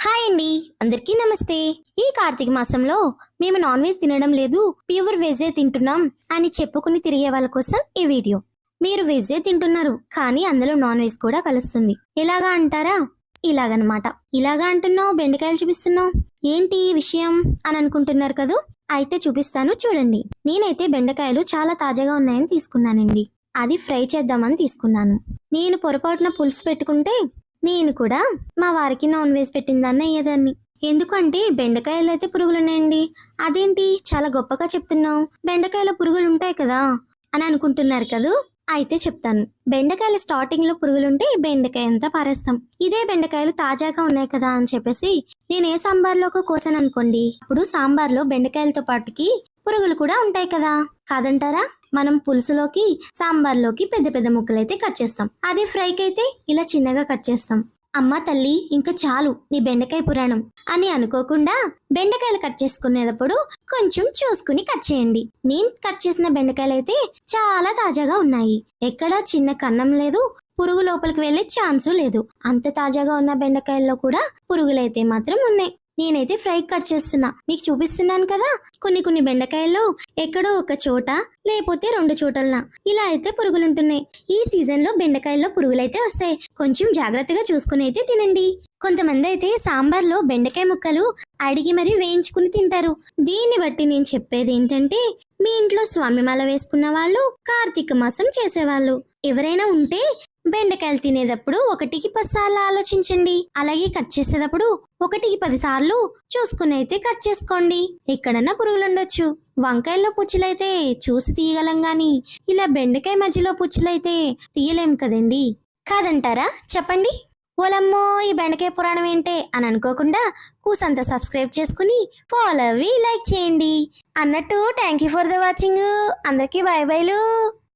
Hi అండి, అందరికీ నమస్తే. ఈ కార్తీక మాసంలో మేము నాన్ వెజ్ తినడం లేదు, ప్యూర్ వెజే తింటున్నాం అని చెప్పుకుని తిరిగే వాళ్ళ కోసం ఈ వీడియో. మీరు వెజే తింటున్నారు, కానీ అందులో నాన్ వెజ్ కూడా కలుస్తుంది. ఎలాగా అంటారా? ఇలాగనమాట. ఇలాగా అంటున్నావు, బెండకాయలు చూపిస్తున్నావు, ఏంటి ఈ విషయం అని అనుకుంటున్నారు కదూ. అయితే చూపిస్తాను, చూడండి. నేనైతే బెండకాయలు చాలా తాజాగా ఉన్నాయని తీసుకున్నానండి. అది ఫ్రై చేద్దామని తీసుకున్నాను. నేను పొరపాటున పులుసు పెట్టుకుంటే నేను కూడా మా వారికి నాన్ వెజ్ పెట్టిందాన్ని అయ్యేదాన్ని. ఎందుకంటే బెండకాయలు అయితే పురుగులున్నాయండి. అదేంటి చాలా గొప్పగా చెప్తున్నావు, బెండకాయలో పురుగులు ఉంటాయి కదా అని అనుకుంటున్నారు కదూ. అయితే చెప్తాను. బెండకాయలు స్టార్టింగ్ లో పురుగులుంటే బెండకాయ అంతా పారేస్తాం. ఇదే బెండకాయలు తాజాగా ఉన్నాయి కదా అని చెప్పేసి నేను ఏ సాంబార్లోకి కోసాను అనుకోండి, అప్పుడు సాంబార్లో బెండకాయలతో పాటుకి పురుగులు కూడా ఉంటాయి కదా, కాదంటారా? మనం పులుసులోకి సాంబార్లోకి పెద్ద పెద్ద ముక్కలైతే కట్ చేస్తాం, అదే ఫ్రైకి అయితే ఇలా చిన్నగా కట్ చేస్తాం. అమ్మ తల్లి, ఇంకా చాలు నీ బెండకాయ పురాణం అని అనుకోకుండా బెండకాయలు కట్ చేసుకునేటప్పుడు కొంచెం చూసుకుని కట్ చేయండి. నేను కట్ చేసిన బెండకాయలు అయితే చాలా తాజాగా ఉన్నాయి, ఎక్కడా చిన్న కన్నం లేదు, పురుగు లోపలికి వెళ్లే ఛాన్సు లేదు. అంత తాజాగా ఉన్న బెండకాయల్లో కూడా పురుగులైతే మాత్రం ఉన్నాయి. నేనైతే ఫ్రై కట్ చేస్తున్నా, మీకు చూపిస్తున్నాను కదా. కొన్ని బెండకాయల్లో ఎక్కడో ఒక చోట, లేకపోతే 2 చోటలన ఇలా అయితే పురుగులుంటున్నాయి. ఈ సీజన్ లో బెండకాయల్లో పురుగులైతే వస్తాయి, కొంచెం జాగ్రత్తగా చూసుకుని అయితే తినండి. కొంతమంది అయితే సాంబార్లో బెండకాయ ముక్కలు అడిగి మరీ వేయించుకుని తింటారు. దీన్ని బట్టి నేను చెప్పేది ఏంటంటే, మీ ఇంట్లో స్వామిమాల వేసుకున్న వాళ్ళు, కార్తీక మాసం చేసేవాళ్ళు ఎవరైనా ఉంటే బెండకాయలు తినేటప్పుడు 1కి 10 సార్లు ఆలోచించండి. అలాగే కట్ చేసేటప్పుడు 1కి 10 సార్లు చూసుకుని అయితే కట్ చేసుకోండి. ఎక్కడన్నా పురుగులు ఉండొచ్చు. వంకాయల్లో పుచ్చులైతే చూసి తీయగలం గాని ఇలా బెండకాయ మధ్యలో పుచ్చులైతే తీయలేం కదండి, కాదంటారా? చెప్పండి. ఓలమ్మో, ఈ బెండకాయ పురాణం ఏంటే అని అనుకోకుండా కూసంత సబ్స్క్రైబ్ చేసుకుని ఫాలో అవి లైక్ చేయండి. అన్నట్టు thank you for the watching. అందరికీ బై బైలు.